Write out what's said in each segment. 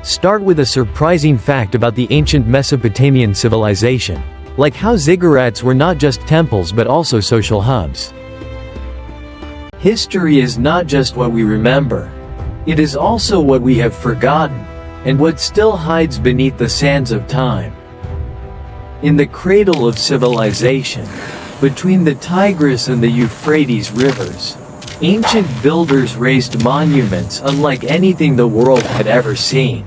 start with a surprising fact about the ancient Mesopotamian civilization, like how ziggurats were not just temples but also social hubs. History is not just what we remember. It is also what we have forgotten, and what still hides beneath the sands of time. In the cradle of civilization, between the Tigris and the Euphrates rivers, ancient builders raised monuments unlike anything the world had ever seen.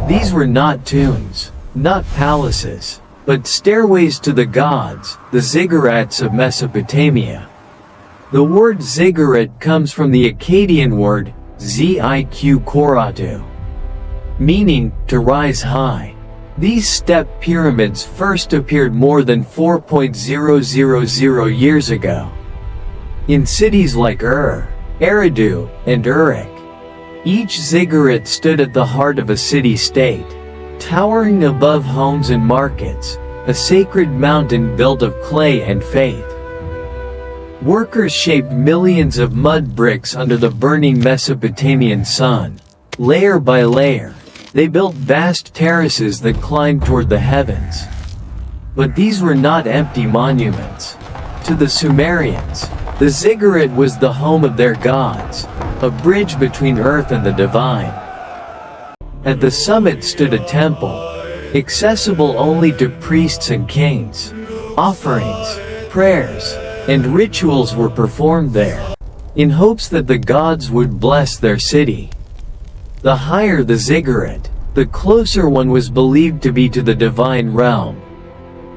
These were not tombs, not palaces, but stairways to the gods, the Ziggurats of Mesopotamia. The word ziggurat comes from the Akkadian word Ziquratu, meaning to rise high. These step pyramids first appeared more than 4,000 years ago in cities like Eridu, and Uruk. Each ziggurat stood at the heart of a city-state, towering above homes and markets, a sacred mountain built of clay and faith. Workers shaped millions of mud bricks under the burning Mesopotamian sun. Layer by layer, they built vast terraces that climbed toward the heavens. But these were not empty monuments. To the Sumerians, the ziggurat was the home of their gods, a bridge between earth and the divine. At the summit stood a temple, accessible only to priests and kings. Offerings, prayers, and rituals were performed there, in hopes that the gods would bless their city. The higher the ziggurat, the closer one was believed to be to the divine realm.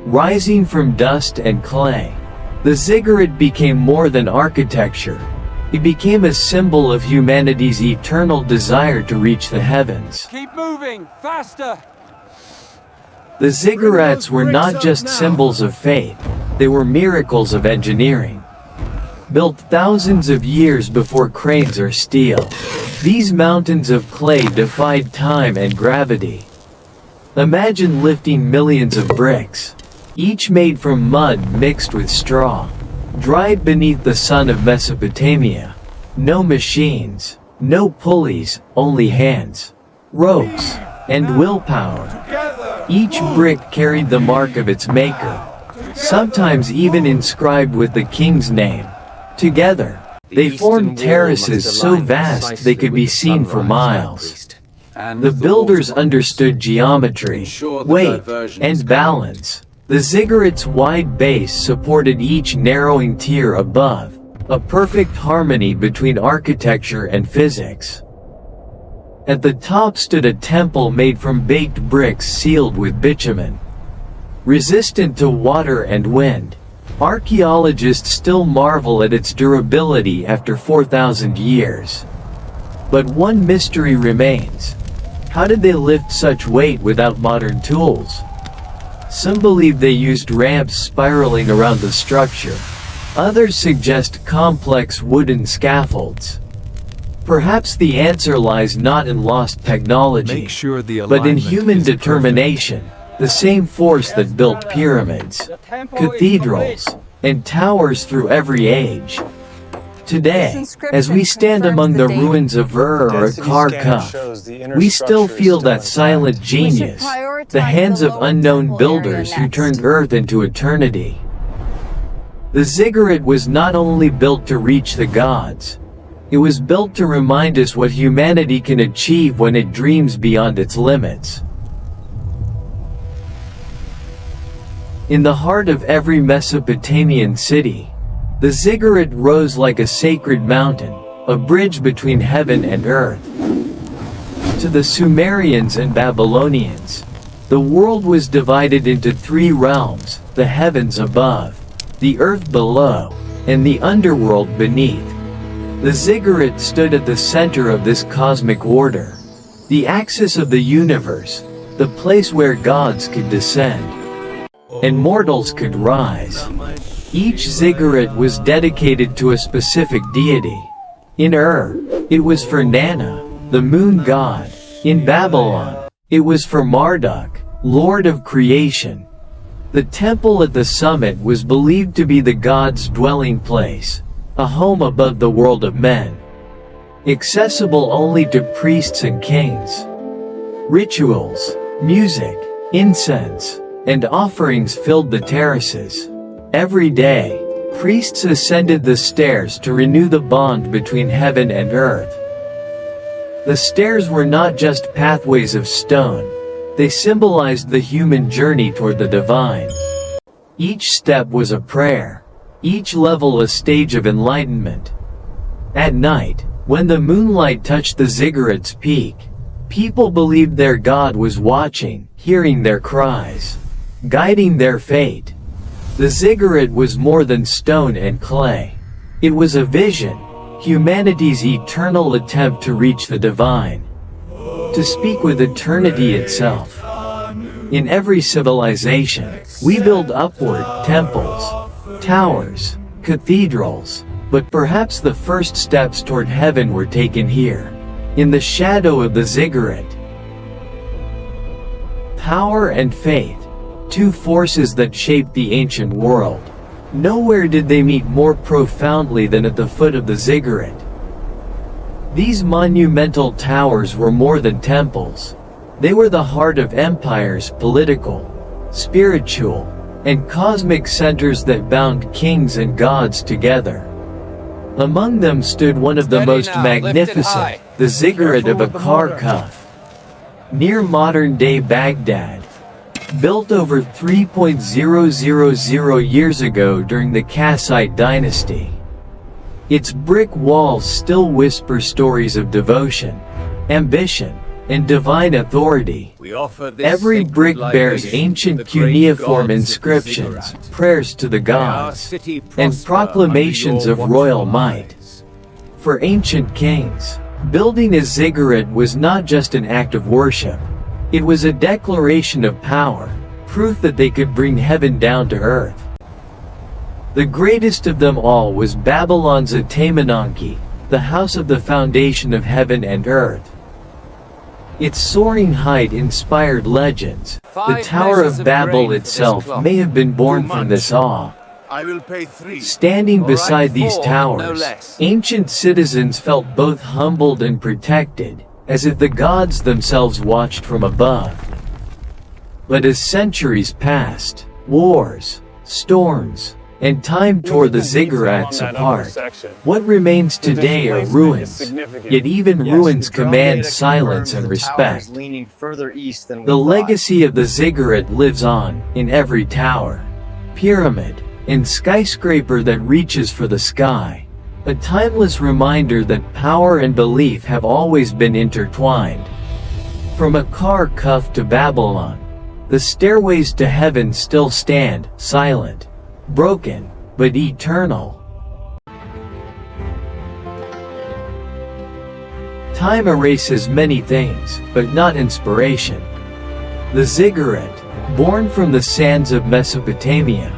Rising from dust and clay, the ziggurat became more than architecture. It became a symbol of humanity's eternal desire to reach the heavens. Keep moving, faster! The ziggurats were not just symbols of faith, they were miracles of engineering. Built thousands of years before cranes or steel, these mountains of clay defied time and gravity. Imagine lifting millions of bricks, each made from mud mixed with straw, dried beneath the sun of Mesopotamia. No machines, no pulleys, only hands, ropes, and willpower. Each brick carried the mark of its maker, sometimes even inscribed with the king's name. Together, they formed terraces so vast they could be seen for miles. The builders understood geometry, weight, and balance. The ziggurat's wide base supported each narrowing tier above, a perfect harmony between architecture and physics. At the top stood a temple made from baked bricks sealed with bitumen. Resistant to water and wind, archaeologists still marvel at its durability after 4,000 years. But one mystery remains. How did they lift such weight without modern tools? Some believe they used ramps spiraling around the structure. Others suggest complex wooden scaffolds. Perhaps the answer lies not in lost technology, but in human determination, the same force that built pyramids, cathedrals, and towers through every age. Today, as we stand among the ruins of Ur or Aqar, we still feel that silent genius, the hands of unknown builders who turned Earth into eternity. The ziggurat was not only built to reach the gods, it was built to remind us what humanity can achieve when it dreams beyond its limits. In the heart of every Mesopotamian city, the ziggurat rose like a sacred mountain, a bridge between heaven and earth. To the Sumerians and Babylonians, the world was divided into three realms: the heavens above, the earth below, and the underworld beneath. The ziggurat stood at the center of this cosmic order, the axis of the universe, the place where gods could descend and mortals could rise. Each ziggurat was dedicated to a specific deity. In Ur, it was for Nana, the moon god. In Babylon, it was for Marduk, lord of creation. The temple at the summit was believed to be the god's dwelling place, a home above the world of men, accessible only to priests and kings. Rituals, music, incense, and offerings filled the terraces. Every day, priests ascended the stairs to renew the bond between heaven and earth. The stairs were not just pathways of stone, they symbolized the human journey toward the divine. Each step was a prayer, each level a stage of enlightenment. At night, when the moonlight touched the Ziggurat's peak, people believed their God was watching, hearing their cries, guiding their fate. The Ziggurat was more than stone and clay. It was a vision, humanity's eternal attempt to reach the divine, to speak with eternity itself. In every civilization, we build upward temples, towers, cathedrals, but perhaps the first steps toward heaven were taken here, in the shadow of the Ziggurat. Power and faith, two forces that shaped the ancient world. Nowhere did they meet more profoundly than at the foot of the Ziggurat. These monumental towers were more than temples. They were the heart of empires, political, spiritual, and cosmic centers that bound kings and gods together. Among them stood one of the most magnificent, the Ziggurat of Aqar, near modern-day Baghdad. Built over 3,000 years ago during the Kassite dynasty. Its brick walls still whisper stories of devotion, ambition, and divine authority. Every brick bears ancient cuneiform inscriptions, prayers to the gods, and proclamations of royal might. For ancient kings, building a ziggurat was not just an act of worship. It was a declaration of power, proof that they could bring heaven down to earth. The greatest of them all was Babylon's Atamananki, the house of the foundation of heaven and earth. Its soaring height inspired legends. The Tower of Babel itself may have been born from this awe. Standing beside these towers, ancient citizens felt both humbled and protected, as if the gods themselves watched from above. But as centuries passed, wars, storms, and time tore the Ziggurats apart. What remains today are ruins, yet even ruins command silence and respect. The legacy of the Ziggurat lives on, in every tower, pyramid, and skyscraper that reaches for the sky. A timeless reminder that power and belief have always been intertwined. From Aqar to Babylon, the stairways to heaven still stand, silent, broken, but eternal. Time erases many things, but not inspiration. The Ziggurat, born from the sands of Mesopotamia,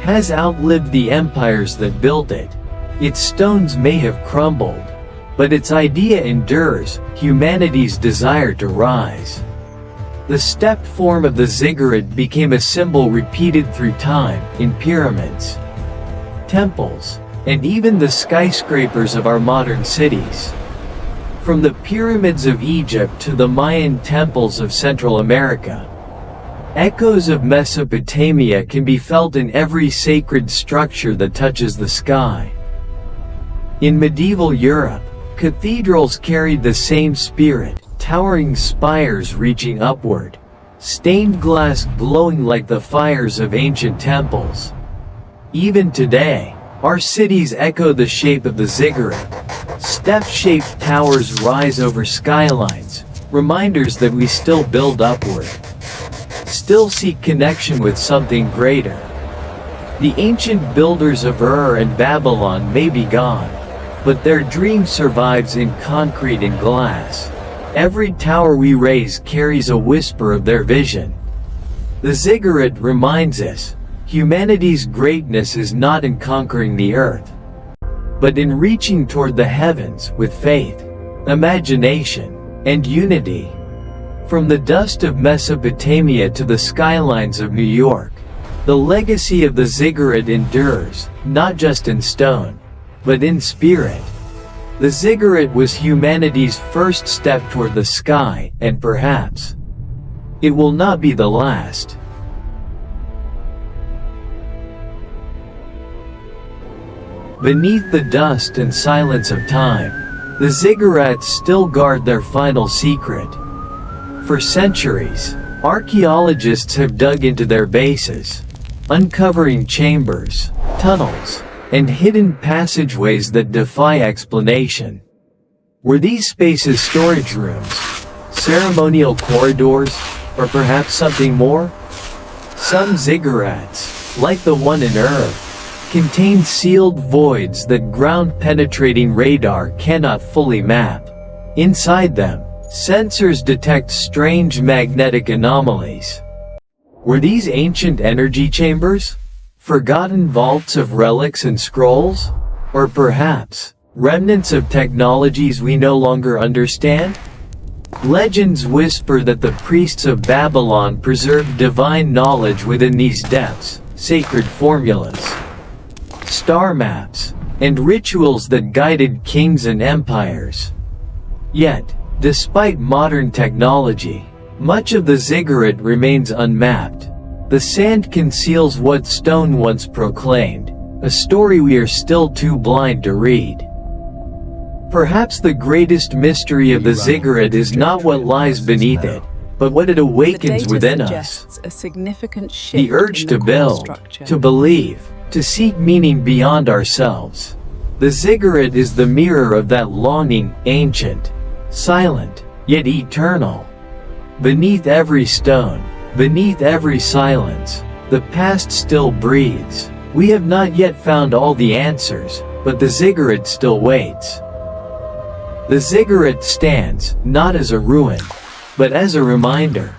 has outlived the empires that built it. Its stones may have crumbled, but its idea endures, humanity's desire to rise. The stepped form of the ziggurat became a symbol repeated through time, in pyramids, temples, and even the skyscrapers of our modern cities. From the pyramids of Egypt to the Mayan temples of Central America, echoes of Mesopotamia can be felt in every sacred structure that touches the sky. In medieval Europe, cathedrals carried the same spirit, towering spires reaching upward, stained glass glowing like the fires of ancient temples. Even today, our cities echo the shape of the ziggurat. Step-shaped towers rise over skylines, reminders that we still build upward, still seek connection with something greater. The ancient builders of Ur and Babylon may be gone, but their dream survives in concrete and glass. Every tower we raise carries a whisper of their vision. The ziggurat reminds us, humanity's greatness is not in conquering the earth, but in reaching toward the heavens with faith, imagination, and unity. From the dust of Mesopotamia to the skylines of New York, the legacy of the ziggurat endures, not just in stone, but in spirit. The ziggurat was humanity's first step toward the sky, and perhaps it will not be the last. Beneath the dust and silence of time, the Ziggurats still guard their final secret. For centuries, archaeologists have dug into their bases, uncovering chambers, tunnels, and hidden passageways that defy explanation. Were these spaces storage rooms, ceremonial corridors, or perhaps something more? Some ziggurats, like the one in Ur, contain sealed voids that ground-penetrating radar cannot fully map. Inside them, sensors detect strange magnetic anomalies. Were these ancient energy chambers? Forgotten vaults of relics and scrolls? Or perhaps, remnants of technologies we no longer understand? Legends whisper that the priests of Babylon preserved divine knowledge within these depths, sacred formulas, star maps, and rituals that guided kings and empires. Yet, despite modern technology, much of the ziggurat remains unmapped. The sand conceals what stone once proclaimed, a story we are still too blind to read. Perhaps the greatest mystery of the ziggurat is not what lies beneath it, but what it awakens within us. The urge to build, to believe, to seek meaning beyond ourselves. The ziggurat is the mirror of that longing, ancient, silent, yet eternal. Beneath every stone, beneath every silence, the past still breathes. We have not yet found all the answers, but the ziggurat still waits. The ziggurat stands, not as a ruin, but as a reminder.